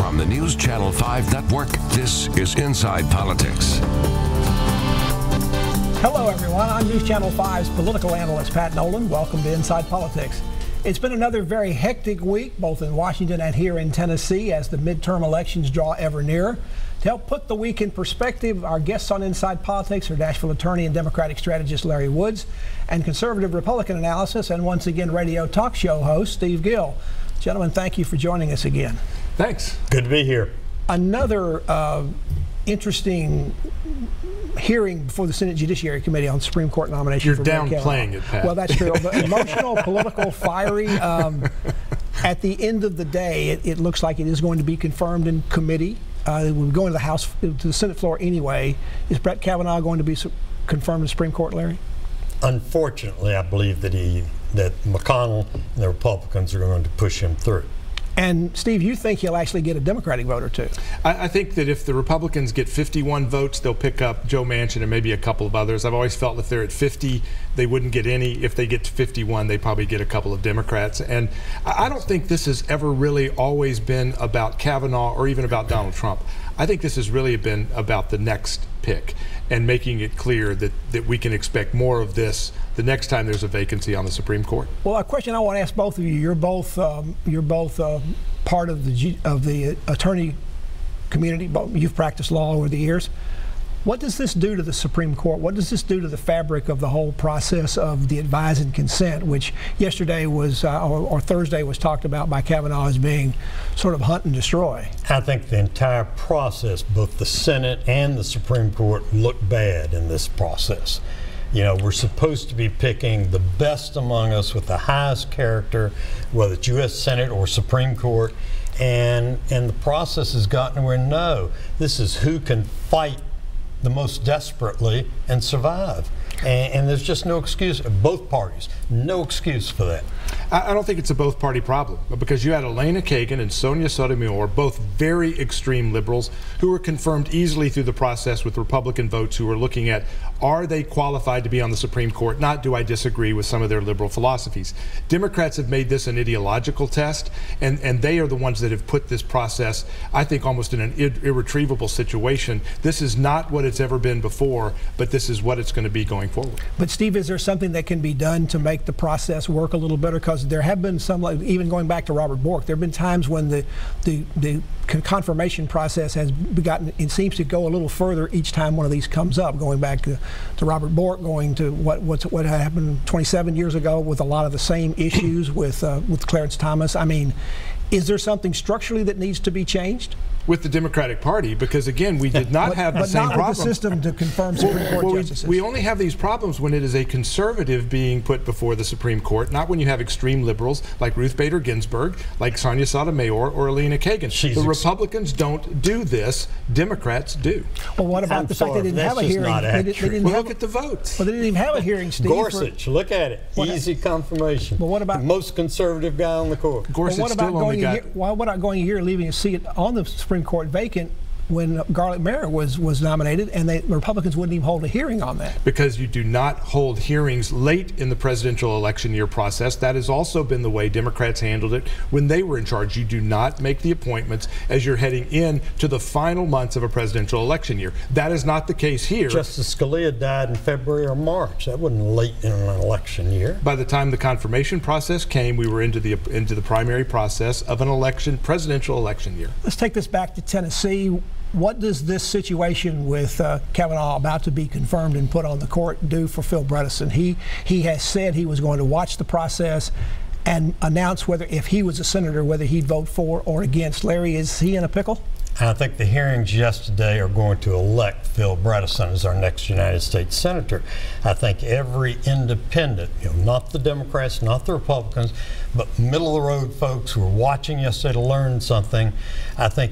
From the News Channel 5 Network, this is Inside Politics. Hello, everyone. I'm News Channel 5's political analyst, Pat Nolan. Welcome to Inside Politics. It's been another very hectic week, both in Washington and here in Tennessee, as the midterm elections draw ever nearer. To help put the week in perspective, our guests on Inside Politics are Nashville attorney and Democratic strategist Larry Woods and conservative Republican analysis and once again radio talk show host Steve Gill. Gentlemen, thank you for joining us again. Thanks. Good to be here. Another interesting hearing before the Senate Judiciary Committee on Supreme Court nomination. You're for Kavanaugh. downplaying it, Pat. Well, that's true. But emotional, political, fiery. At the end of the day, it looks like it is going to be confirmed in committee. We're going to the House, to the Senate floor anyway. Is Brett Kavanaugh going to be confirmed in the Supreme Court, Larry? Unfortunately, I believe that McConnell and the Republicans are going to push him through. And Steve, you think he'll actually get a Democratic vote or two? I think that if the Republicans get 51 votes, they'll pick up Joe Manchin and maybe a couple of others. I've always felt if they're at 50, they wouldn't get any. If they get to 51, they probably get a couple of Democrats. And I don't think this has ever really always been about Kavanaugh or even about Donald Trump. I think this has really been about the next pick and making it clear that we can expect more of this the next time there's a vacancy on the Supreme Court. Well, a question I want to ask both of you. You're both part of the attorney community. You've practiced law over the years. What does this do to the Supreme Court? What does this do to the fabric of the whole process of the advise and consent, which yesterday was, or Thursday was talked about by Kavanaugh as being sort of hunt and destroy? I think the entire process, both the Senate and the Supreme Court, look bad in this process. You know, we're supposed to be picking the best among us with the highest character, whether it's U.S. Senate or Supreme Court, and the process has gotten where no, this is who can fight the most desperately and survive. And there's just no excuse, both parties, no excuse for that. I don't think it's a both-party problem, because you had Elena Kagan and Sonia Sotomayor, both very extreme liberals who were confirmed easily through the process with Republican votes who were looking at, are they qualified to be on the Supreme Court? Not, do I disagree with some of their liberal philosophies? Democrats have made this an ideological test, and they are the ones that have put this process, I think, almost in an irretrievable situation. This is not what it's ever been before, but this is what it's going to be going forward. But Steve, is there something that can be done to make the process work a little better? Because there have been some, like, even going back to Robert Bork, there have been times when the confirmation process has gotten, it seems to go a little further each time one of these comes up, going back to Robert Bork, going to what happened 27 years ago with a lot of the same issues with Clarence Thomas. I mean, is there something structurally that needs to be changed? With the Democratic Party, because again, we did not have the same problem. But not with the system to confirm Supreme Court justices. We only have these problems when it is a conservative being put before the Supreme Court, not when you have extreme liberals like Ruth Bader Ginsburg, like Sonia Sotomayor or Elena Kagan. The Republicans don't do this, Democrats do. Well, what about the fact they didn't have a hearing? Look at the votes. Well, they didn't even have a hearing, Steve. Gorsuch, look at it. Easy confirmation. Well, what about the most conservative guy on the court? Gorsuch still only got. Why would I going a year leaving a seat on the Supreme Court vacant when Garlic Mayer was nominated, and the Republicans wouldn't even hold a hearing on that? Because you do not hold hearings late in the presidential election year process. That has also been the way Democrats handled it when they were in charge. You do not make the appointments as you're heading in to the final months of a presidential election year. That is not the case here. Justice Scalia died in February or March. That wasn't late in an election year. By the time the confirmation process came, we were into the primary process of an presidential election year. Let's take this back to Tennessee. What does this situation with Kavanaugh about to be confirmed and put on the court do for Phil Bredesen? He has said he was going to watch the process and announce whether, if he was a senator, whether he'd vote for or against. Larry, is he in a pickle? I think the hearings yesterday are going to elect Phil Bredesen as our next United States Senator. I think every independent, not the Democrats, not the Republicans, but middle-of-the-road folks who are watching yesterday to learn something, I think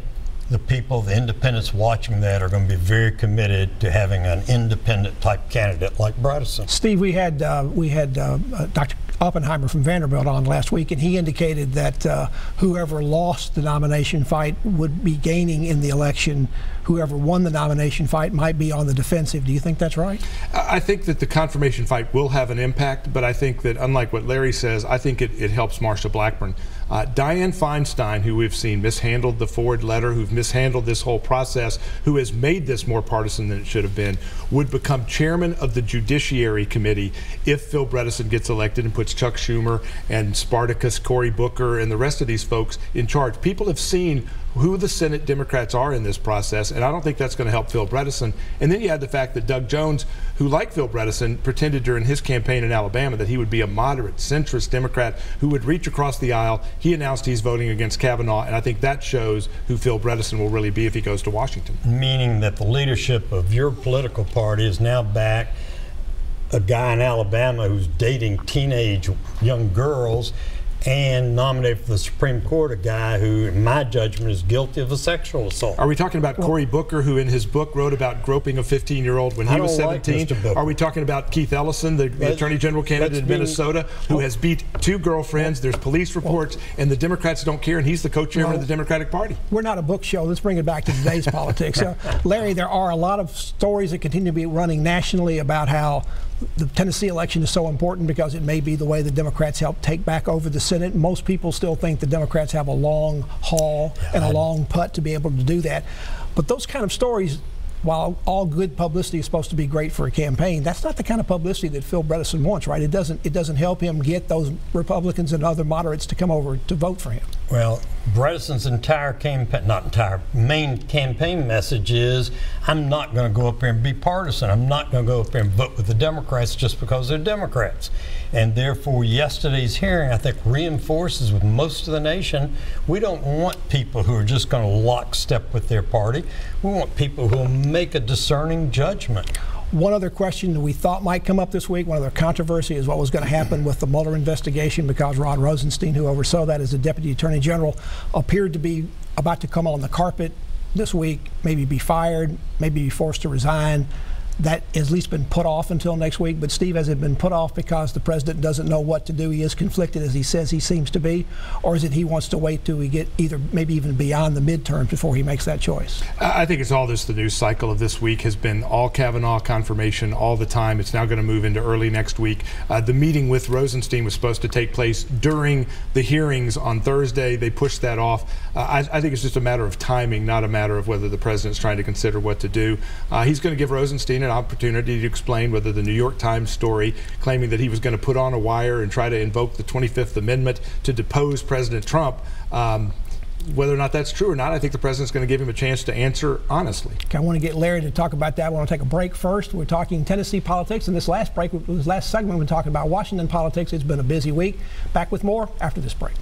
the people, the independents watching that, are going to be very committed to having an independent type candidate like Bredesen. Steve, we had Dr. Oppenheimer from Vanderbilt on last week, and he indicated that whoever lost the nomination fight would be gaining in the election. Whoever won the nomination fight might be on the defensive. Do you think that's right? I think that the confirmation fight will have an impact, but I think that, unlike what Larry says, I think it helps Marsha Blackburn. Dianne Feinstein, who we've seen mishandled the Ford letter, who've mishandled this whole process, who has made this more partisan than it should have been, would become chairman of the Judiciary Committee if Phil Bredesen gets elected and puts Chuck Schumer and Spartacus, Cory Booker, and the rest of these folks in charge. People have seen who the Senate Democrats are in this process, and I don't think that's going to help Phil Bredesen. And then you had the fact that Doug Jones, who, like Phil Bredesen, pretended during his campaign in Alabama that he would be a moderate, centrist Democrat who would reach across the aisle. He announced he's voting against Kavanaugh, and I think that shows who Phil Bredesen will really be if he goes to Washington. Meaning that the leadership of your political party is now back a guy in Alabama who's dating teenage young girls and nominated for the Supreme Court a guy who, in my judgment, is guilty of a sexual assault. Are we talking about Cory Booker, who in his book wrote about groping a 15-year-old when he was 17? Are we talking about Keith Ellison, the Attorney General candidate in Minnesota, who has beat 2 girlfriends? There's police reports, and the Democrats don't care, and he's the co-chairman of the Democratic Party. We're not a book show. Let's bring it back to today's politics. Larry, there are a lot of stories that continue to be running nationally about how the Tennessee election is so important because it may be the way the Democrats help take back over the Senate. Most people still think the Democrats have a long haul and a long putt to be able to do that. But those kind of stories, while all good publicity is supposed to be great for a campaign, that's not the kind of publicity that Phil Bredesen wants, right? It doesn't help him get those Republicans and other moderates to come over to vote for him. Well, Bredesen's entire campaign, main campaign message is, I'm not going to go up here and be partisan. I'm not going to go up here and vote with the Democrats just because they're Democrats. And therefore, yesterday's hearing, I think, reinforces with most of the nation, we don't want people who are just going to lockstep with their party. We want people who will make a discerning judgment. One other question that we thought might come up this week, one other controversy, is what was going to happen with the Mueller investigation, because Rod Rosenstein, who oversaw that as the Deputy Attorney General, appeared to be about to come on the carpet this week, maybe be fired, maybe be forced to resign. That has at least been put off until next week. But Steve, has it been put off because the president doesn't know what to do? He is conflicted, as he says he seems to be, or is it he wants to wait till we get either maybe even beyond the midterms before he makes that choice? I think it's all this. The news cycle of this week has been all Kavanaugh confirmation all the time. It's now going to move into early next week. The meeting with Rosenstein was supposed to take place during the hearings on Thursday. They pushed that off. I think it's just a matter of timing, not a matter of whether the president's trying to consider what to do. He's going to give Rosenstein an opportunity to explain whether the New York Times story claiming that he was going to put on a wire and try to invoke the 25th Amendment to depose President Trump, whether or not that's true or not, I think the president's going to give him a chance to answer honestly. Okay, I want to get Larry to talk about that. I want to take a break first. We're talking Tennessee politics, and this last segment we're talking about Washington politics. It's been a busy week. Back with more after this break.